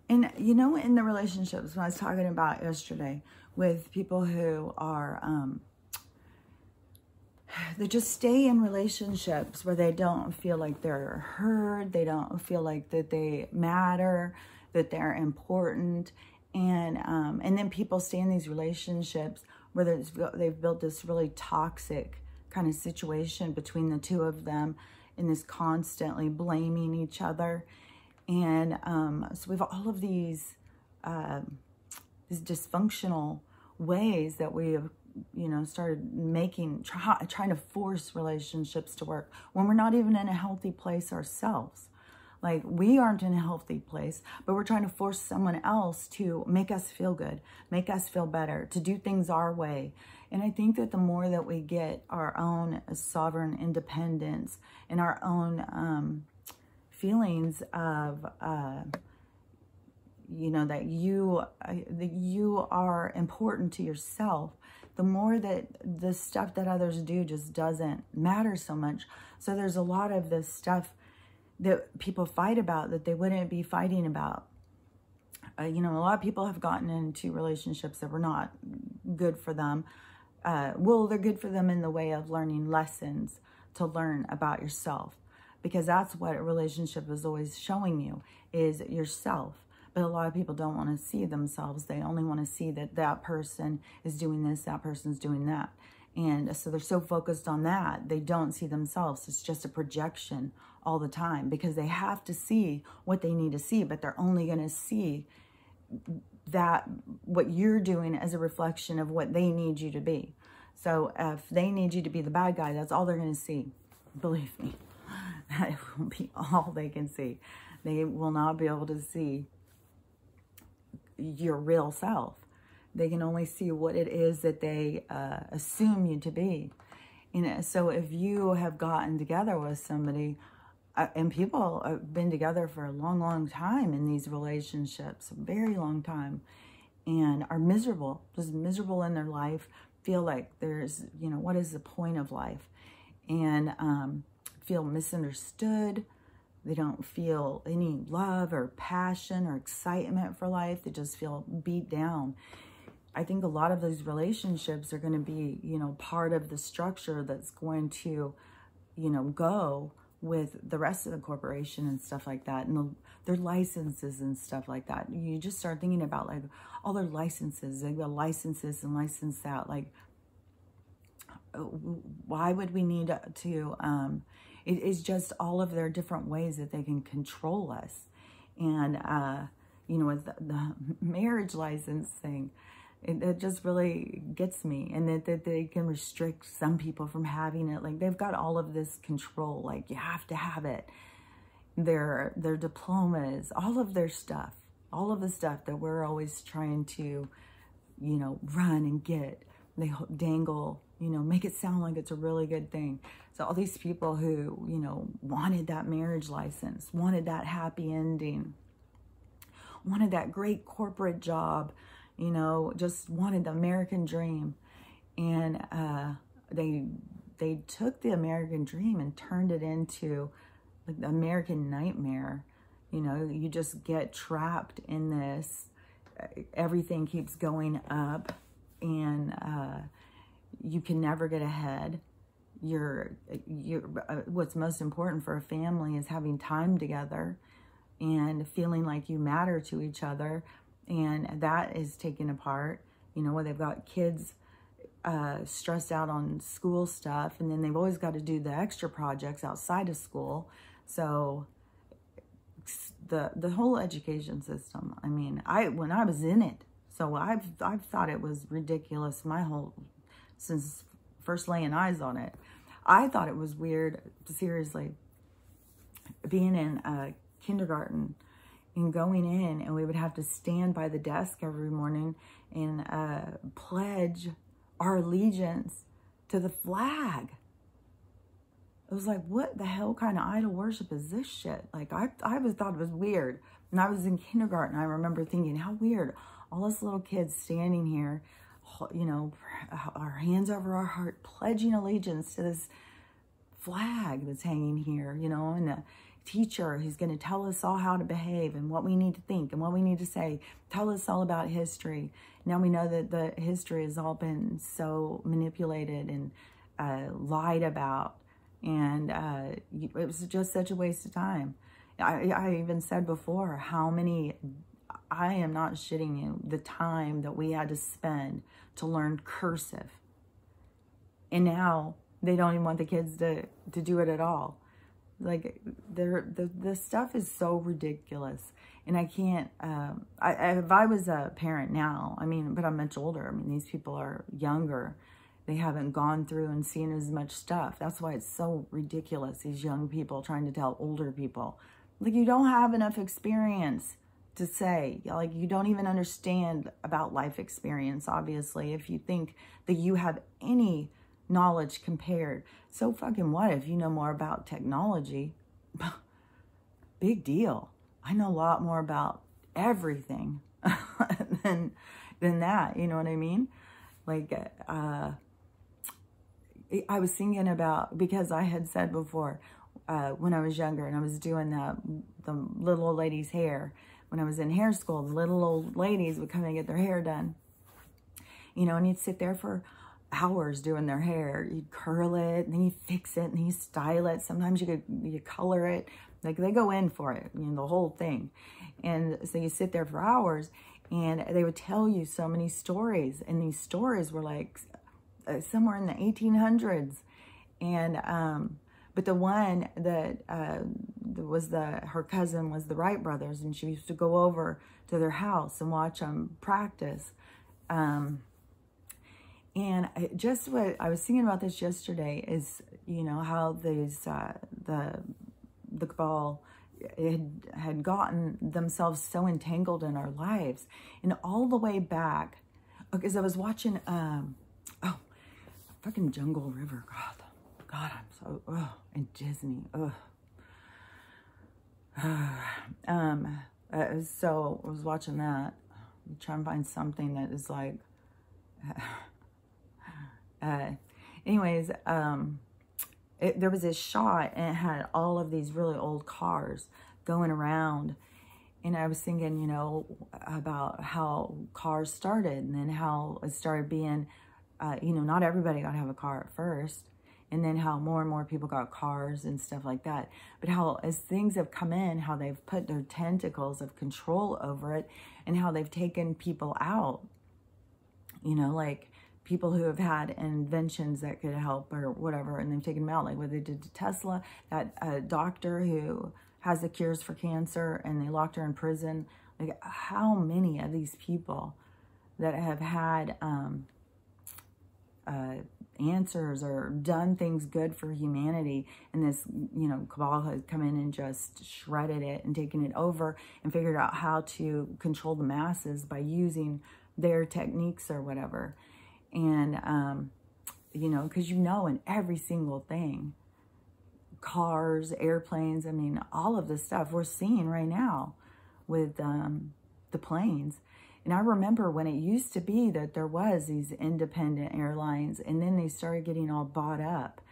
And, you know, in the relationships, when I was talking about yesterday with people who are, they just stay in relationships where they don't feel like they're heard, they don't feel like that they matter, that they're important. And then people stay in these relationships where they've built this really toxic kind of situation between the two of them, and this constantly blaming each other. And so we have all of these dysfunctional ways that we have, you know, started trying to force relationships to work when we're not even in a healthy place ourselves. Like, we aren't in a healthy place, but we're trying to force someone else to make us feel good, make us feel better, to do things our way. And I think that the more that we get our own sovereign independence and our own feelings of, you know, that you are important to yourself, the more that the stuff that others do just doesn't matter so much. So there's a lot of this stuff that people fight about that they wouldn't be fighting about. You know, a lot of people have gotten into relationships that were not good for them. Well, they're good for them in the way of learning lessons to learn about yourself, because that's what a relationship is always showing you, is yourself. But a lot of people don't want to see themselves. They only want to see that that person is doing this, that person's doing that. And so they're so focused on that, they don't see themselves. It's just a projection all the time, because they have to see what they need to see, but they're only going to see that what you're doing as a reflection of what they need you to be. So if they need you to be the bad guy, that's all they're going to see. Believe me, that will be all they can see. They will not be able to see your real self. They can only see what it is that they assume you to be. And so if you have gotten together with somebody, and people have been together for a long, long time in these relationships, a very long time, and are miserable, just miserable in their life, feel like there's, you know, what is the point of life? And feel misunderstood. They don't feel any love or passion or excitement for life. They just feel beat down. I think a lot of those relationships are going to be, you know, part of the structure that's going to, you know, go with the rest of the corporation and stuff like that, and their licenses and stuff like that. You just start thinking about, like, all their licenses. They got licenses and license that. Like, why would we need to, it is just all of their different ways that they can control us. And, you know, with the marriage license thing, it just really gets me. And that they can restrict some people from having it. Like, they've got all of this control. Like, you have to have it. Their diplomas, all of their stuff, all of the stuff that we're always trying to, you know, run and get. They dangle, you know, make it sound like it's a really good thing. So all these people who, you know, wanted that marriage license, wanted that happy ending, wanted that great corporate job, you know, just wanted the American dream. And they took the American dream and turned it into, like, the American nightmare. You know, you just get trapped in this. Everything keeps going up, and you can never get ahead. What's most important for a family is having time together and feeling like you matter to each other. And that is taken apart, you know, where they've got kids stressed out on school stuff, and then they've always got to do the extra projects outside of school. So the whole education system, I mean, when I was in it, so I've thought it was ridiculous since first laying eyes on it. I thought it was weird, seriously, being in kindergarten and going in, and we would have to stand by the desk every morning and pledge our allegiance to the flag. It was like, what the hell kind of idol worship is this shit? Like, I always thought it was weird. When I was in kindergarten, I remember thinking, how weird. All us little kids standing here, you know, our hands over our heart, pledging allegiance to this flag that's hanging here, you know, and teacher who's going to tell us all how to behave and what we need to think and what we need to say, tell us all about history. Now we know that the history has all been so manipulated and lied about, and it was just such a waste of time. I even said before how many, I am not shitting you, the time that we had to spend to learn cursive. And now they don't even want the kids to do it at all. Like, the stuff is so ridiculous. And I can't, if I was a parent now, I mean, but I'm much older. I mean, these people are younger. They haven't gone through and seen as much stuff. That's why it's so ridiculous, these young people trying to tell older people. Like, you don't have enough experience to say. Like, you don't even understand about life experience, obviously, if you think that you have any knowledge compared. So fucking what if you know more about technology? Big deal. I know a lot more about everything than that, you know what I mean? Like, I was thinking about, because I had said before, when I was younger and I was doing the little old lady's hair, when I was in hair school, the little old ladies would come and get their hair done, you know, and you'd sit there for hours doing their hair. You'd curl it, and then you fix it, and then you style it. Sometimes you color it. Like, they go in for it, you know, the whole thing. And so you sit there for hours, and they would tell you so many stories, and these stories were like somewhere in the 1800s. And but the one that was her cousin was the Wright brothers, and she used to go over to their house and watch them practice. And just what I was thinking about this yesterday is, you know, how these the cabal had gotten themselves so entangled in our lives, and all the way back, because I was watching fucking Jungle River. God, I'm so and Disney. So I was watching that. I'm trying to find something that is like. Anyways, there was this shot, and it had all of these really old cars going around, and I was thinking, you know, about how cars started, and then how it started being, you know, not everybody got to have a car at first, and then how more and more people got cars and stuff like that, but how as things have come in, how they've put their tentacles of control over it, and how they've taken people out, you know, like people who have had inventions that could help or whatever, and they've taken them out, like what they did to Tesla, that doctor who has the cures for cancer, and they locked her in prison. Like, how many of these people that have had answers or done things good for humanity, and this, you know, cabal has come in and just shredded it and taken it over and figured out how to control the masses by using their techniques or whatever. And, you know, because, you know, in every single thing, cars, airplanes, I mean, all of the stuff we're seeing right now with the planes. And I remember when it used to be that there was these independent airlines, and then they started getting all bought up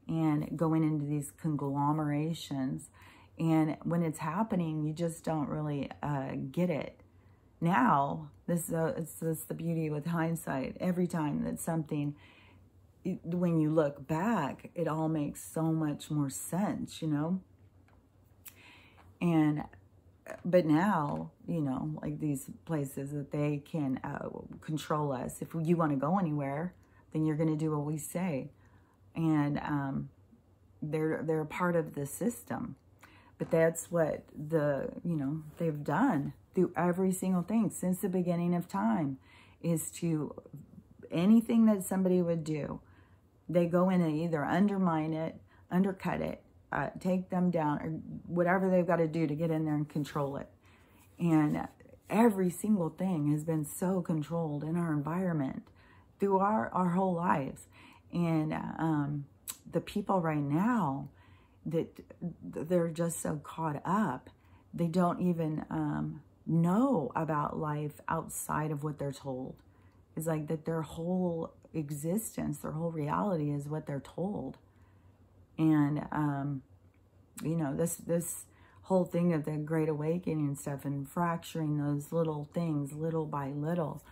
and going into these conglomerations. And when it's happening, you just don't really get it. Now, this is the beauty with hindsight. Every time that something, when you look back, it all makes so much more sense, you know? And, but now, you know, like these places that they can control us. If you want to go anywhere, then you're going to do what we say. And they're a part of the system. But that's what they've done through every single thing since the beginning of time, is to anything that somebody would do, they go in and either undermine it, undercut it, take them down, or whatever they've got to do to get in there and control it. And every single thing has been so controlled in our environment through our whole lives. And the people right now, that they're just so caught up, they don't even know about life outside of what they're told. It's like that their whole existence, their whole reality is what they're told. And you know, this whole thing of the Great Awakening and stuff, and fracturing those little things little by little,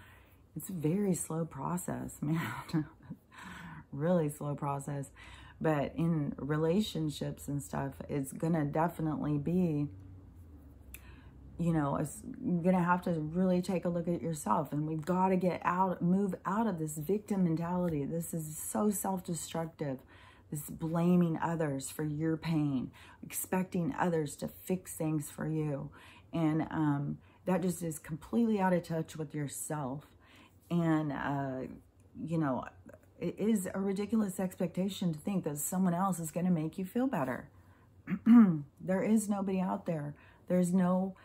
it's a very slow process, man. Really slow process. But in relationships and stuff, it's gonna definitely be, you know, it's gonna have to really take a look at yourself. And we've got to get out, move out of this victim mentality. This is so self-destructive. This blaming others for your pain, expecting others to fix things for you. And that just is completely out of touch with yourself. And, you know, it is a ridiculous expectation to think that someone else is going to make you feel better. There is nobody out there. There's no,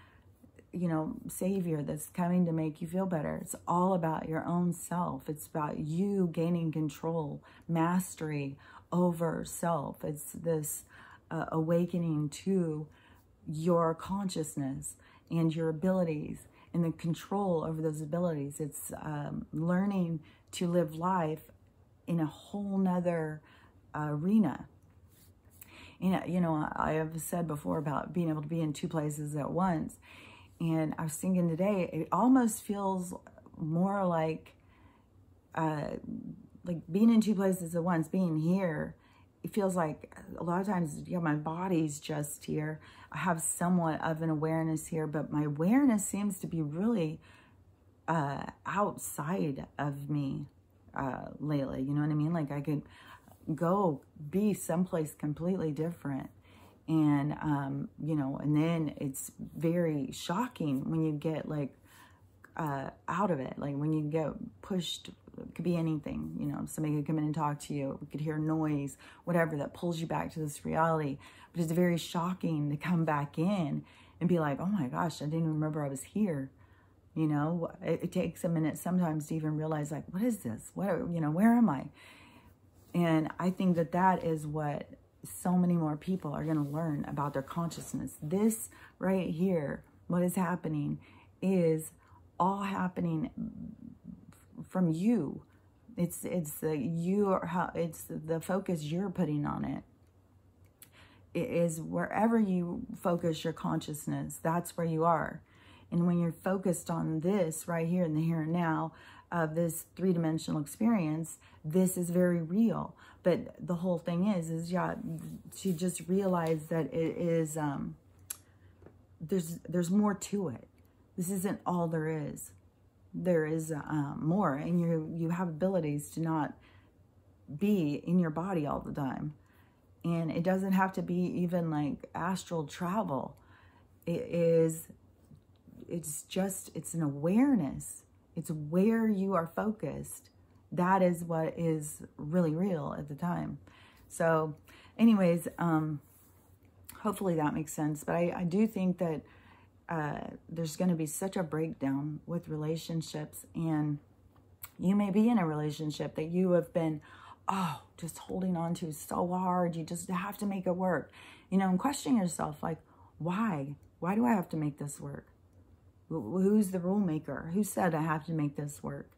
you know, savior that's coming to make you feel better. It's all about your own self. It's about you gaining control, mastery over self. It's this awakening to your consciousness and your abilities and the control over those abilities. It's learning to live life in a whole nother arena. And, you know, I have said before about being able to be in two places at once. And I was thinking today, it almost feels more like being in two places at once, being here. It feels like a lot of times, yeah, my body's just here. I have somewhat of an awareness here, but my awareness seems to be really outside of me lately. You know what I mean? Like I could go be someplace completely different. And, you know, and then it's very shocking when you get like out of it. Like when you get pushed, it could be anything, you know, somebody could come in and talk to you. We could hear noise, whatever, that pulls you back to this reality. But it's very shocking to come back in and be like, oh my gosh, I didn't even remember I was here. You know, it takes a minute sometimes to even realize, like, what is this? What, you know, where am I? And I think that that is what so many more people are going to learn about their consciousness. This right here, what is happening, is all happening from you. It's the focus you're putting on it. It is wherever you focus your consciousness, that's where you are. And when you're focused on this right here in the here and now of this three-dimensional experience, this is very real. But the whole thing is yeah, to just realize that it is, there's more to it. This isn't all there is. There is more, and you have abilities to not be in your body all the time. And it doesn't have to be even like astral travel. It's an awareness. It's where you are focused. That is what is really real at the time. So anyways, hopefully that makes sense. But I do think that there's going to be such a breakdown with relationships. And you may be in a relationship that you have been, just holding on to so hard. You just have to make it work. You know, and questioning yourself, like, why? Why do I have to make this work? Who's the rule maker? Who said I have to make this work?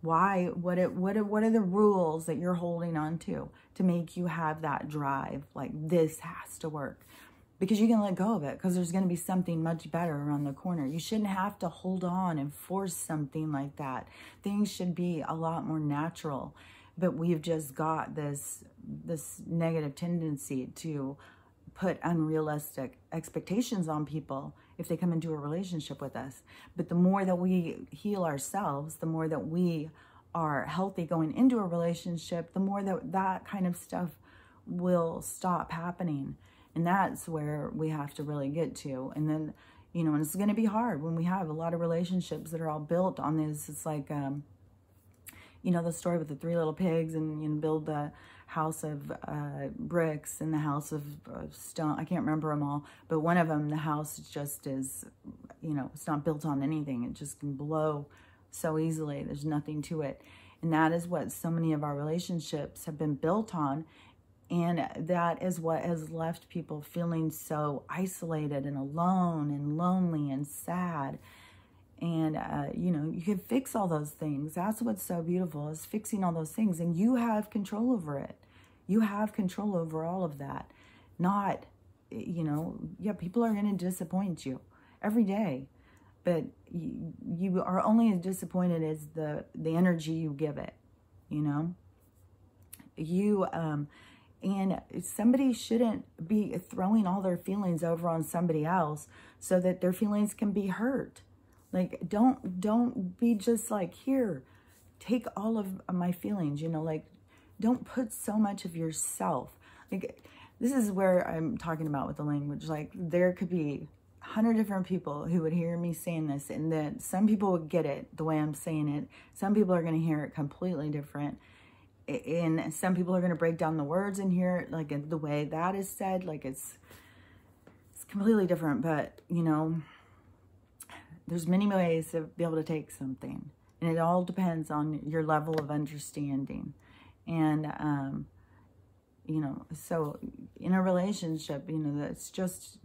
Why? What are the rules that you're holding on to make you have that drive? Like, this has to work. Because you can let go of it, because there's going to be something much better around the corner. You shouldn't have to hold on and force something like that. Things should be a lot more natural. But we've just got this negative tendency to put unrealistic expectations on people if they come into a relationship with us. But the more that we heal ourselves, the more that we are healthy going into a relationship, the more that kind of stuff will stop happening. And that's where we have to really get to. And then, you know, and it's going to be hard when we have a lot of relationships that are all built on this. It's like, you know, the story with the three little pigs, and you know, build the house of bricks and the house of stone. I can't remember them all, but one of them, the house just is, you know, it's not built on anything. It just can blow so easily. There's nothing to it. And that is what so many of our relationships have been built on. And that is what has left people feeling so isolated and alone and lonely and sad. And, you know, you can fix all those things. That's what's so beautiful, is fixing all those things. And you have control over it. You have control over all of that. Not you know, yeah, people are going to disappoint you every day. But you are only as disappointed as the energy you give it, you know? And somebody shouldn't be throwing all their feelings over on somebody else so that their feelings can be hurt. Like, don't be just like, here, take all of my feelings, you know, like, don't put so much of yourself. Like, this is where I'm talking about with the language. Like, there could be 100 different people who would hear me saying this, and then some people would get it the way I'm saying it. Some people are going to hear it completely different. And some people are going to break down the words and hear it like the way that is said. Like, it's completely different. But, you know, there's many ways to be able to take something. And it all depends on your level of understanding. And, you know, so in a relationship, you know, that's just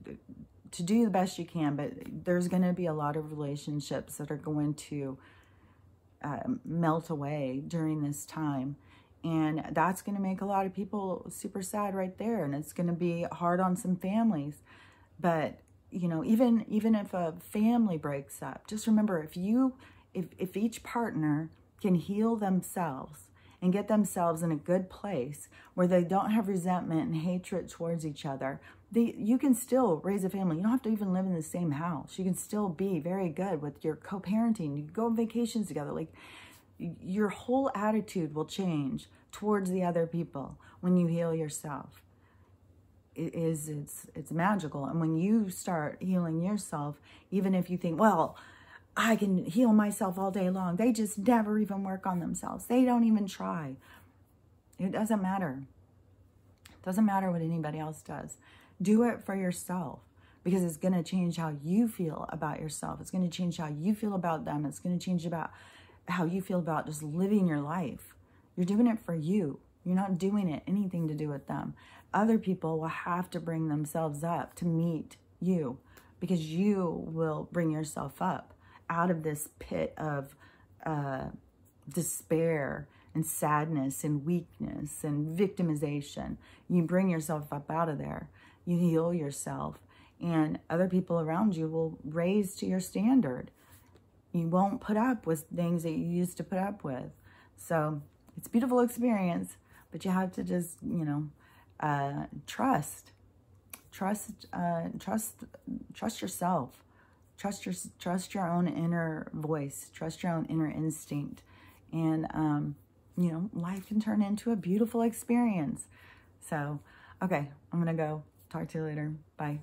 to do the best you can. But there's going to be a lot of relationships that are going to melt away during this time. And that's going to make a lot of people super sad right there. And it's going to be hard on some families. But, you know, even if a family breaks up, just remember, if each partner can heal themselves and get themselves in a good place where they don't have resentment and hatred towards each other, you can still raise a family. You don't have to even live in the same house. You can still be very good with your co-parenting. You can go on vacations together. Like, your whole attitude will change towards the other people when you heal yourself. It's magical. And when you start healing yourself, even if you think, well, I can heal myself all day long, they just never even work on themselves. They don't even try. It doesn't matter. It doesn't matter what anybody else does. Do it for yourself, because it's going to change how you feel about yourself. It's going to change how you feel about them. It's going to change about how you feel about just living your life. You're doing it for you. You're not doing it anything to do with them. Other people will have to bring themselves up to meet you, because you will bring yourself up out of this pit of despair and sadness and weakness and victimization. You bring yourself up out of there. You heal yourself, and other people around you will raise to your standard. You won't put up with things that you used to put up with. So it's a beautiful experience, but you have to just, you know, trust yourself. Trust your own inner voice. Trust your own inner instinct. And, you know, life can turn into a beautiful experience. So, okay, I'm going to go. Talk to you later. Bye.